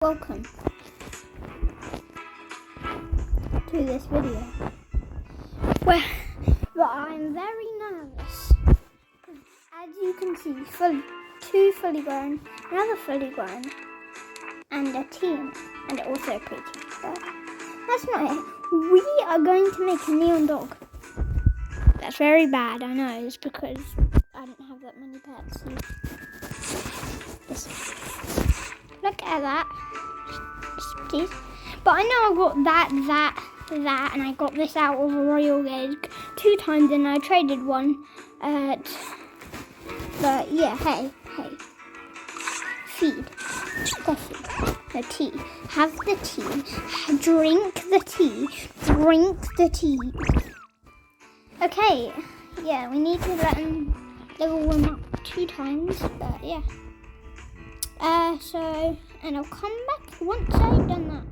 Welcome to this video where I'm very nervous. As you can see, two fully grown, another fully grown, and a teen, and also a preteen. So that's not it. We are going to make a neon dog. That's very bad, I know. It's because I don't have that many pets. Look at that. But I know I got that, and I got this out of a royal egg 2 times, and I traded one. But yeah, hey, feed, coffee, no tea. Have the tea. Drink the tea. Okay, yeah, we need to level him up 2 times. But yeah. And I'll come back once I've done that.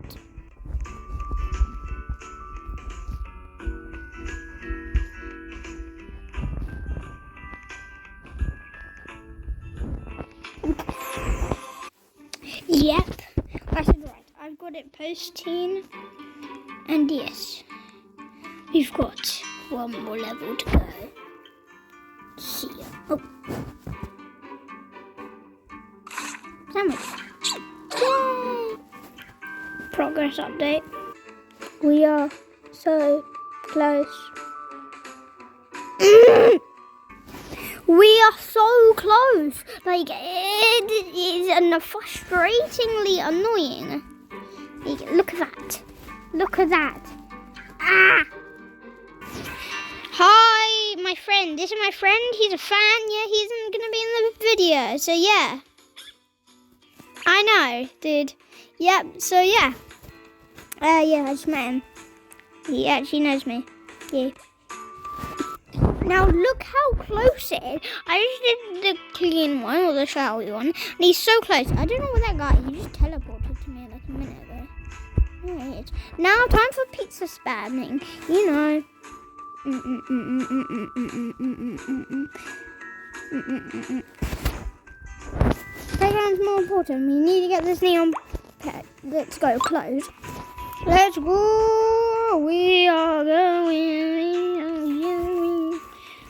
Yep, I said right. I've got it post-teen, and yes, we've got one more level to go. Here. Oh. Sandwich. Yay! Progress update. We are so close. We are so close. Like, it is frustratingly annoying. Look at that. Look at that. Ah! Hi, my friend. This is my friend. He's a fan. Yeah, he's gonna be in the video. So yeah. I know, dude. Yep, so yeah. Yeah, I just met him. He actually knows me. Yeah. Now look how close it is. I just did the clean one, or the showery one, and he's so close. I don't know what that guy, he just teleported to me like a minute ago. There he is. Now, time for pizza spamming. You know. Playground's more important. We need to get this neon pet. Let's go. Close. Let's go. We are going.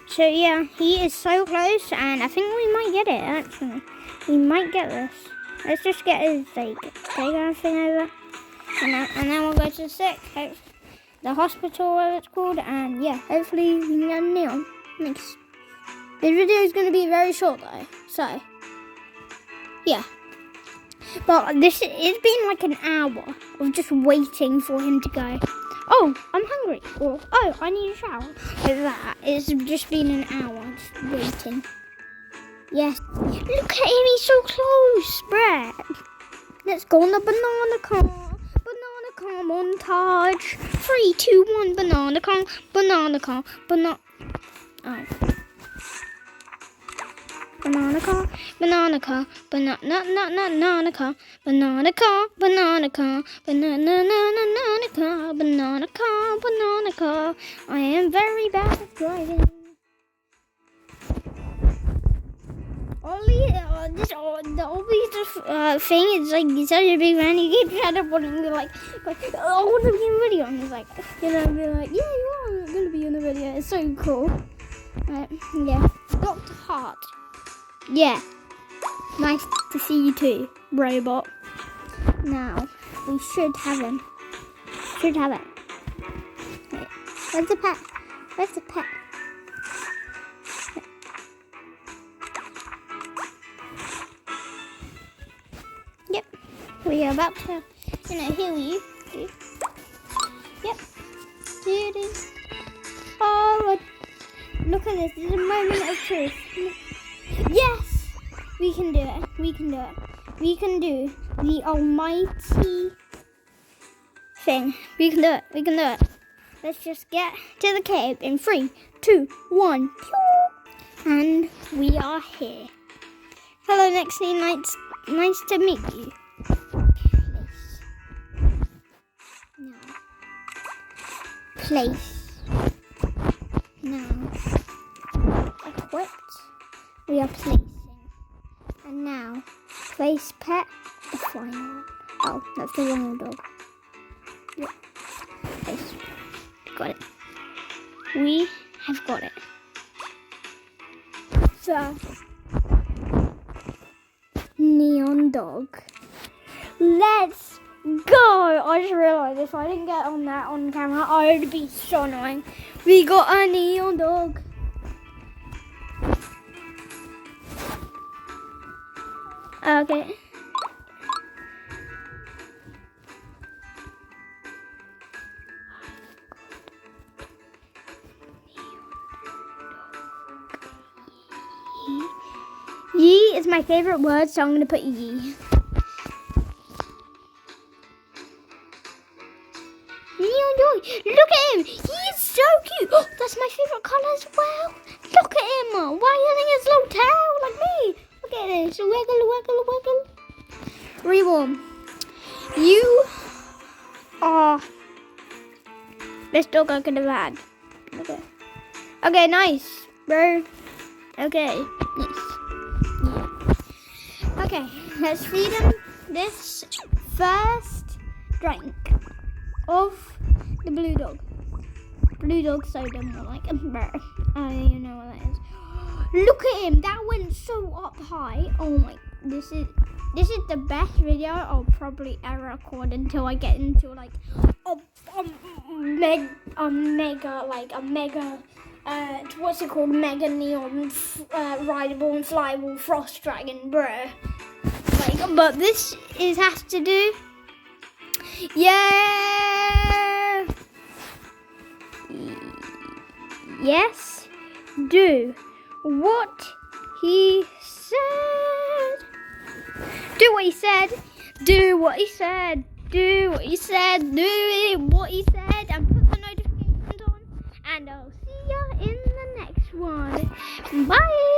So yeah, he is so close, and I think we might get it. Actually, we might get this. Let's just get his playground thing over, and then we'll go to the hospital, whatever it's called, and yeah, hopefully we can get a neon. Thanks. This video is going to be very short though, so. Yeah, but it's been like an hour of just waiting for him to go. Oh, I'm hungry. Or, oh, I need a shower. Like that. It's just been an hour just waiting. Yes. Look at him, he's so close, Brett. Let's go on the banana car. Banana car montage. 3, 2, 1, banana car. Banana car. Oh. Banana car, banana car, banana car, banana car, banana car, banana car, banana car, banana car. I am very bad at driving. The obvious thing is like he's such a big man. He keeps teleporting me like I want to be in the video, and he's like, be like, yeah, you are gonna be in the video. It's so cool. Yeah, Dr. Hart. Yeah, nice to see you too, robot. Now, we should have him. Wait, where's the pet? Yep, we are about to, heal you. Yep, here it is. Oh, look at this. This is a moment of truth. Yes! We can do it. We can do the almighty thing. We can do it. Let's just get to the cave in 3, 2, 1. And we are here. Hello, Nexty. Nice to meet you. Place. Now. Equipped. We are placing. And now, place pet, the final one. Oh, that's the wrong dog. Yeah. Yes. Got it. We have got it. So, neon dog. Let's go! I just realised if I didn't get on that on camera, I would be so annoying. We got a neon dog. Okay. Yee is my favourite word, so I'm going to put yee. Neon dog. Look at him. He is so cute. Oh, that's my favourite colour as well. Look at him. Why isn't his little tail like me? Look at this. Wiggle, wiggle, wiggle. Reborn. You are best dog I could have had. Okay. Okay, nice, bro. Okay, nice. Yeah. Okay, let's feed him this first drink of the blue dog. Blue dog soda, more like a bear. I don't even know what that is. Look at him. That went so up high. Oh my, this is the best video I'll probably ever record until I get into like a mega what's it called, mega neon rideable and flyable frost dragon, bruh. Like, but this has to do. Yeah. Yes. Do what he said. Do what he said. Do what he said. Do what he said. Do what he said. And put the notifications on. And I'll see ya in the next one. Bye.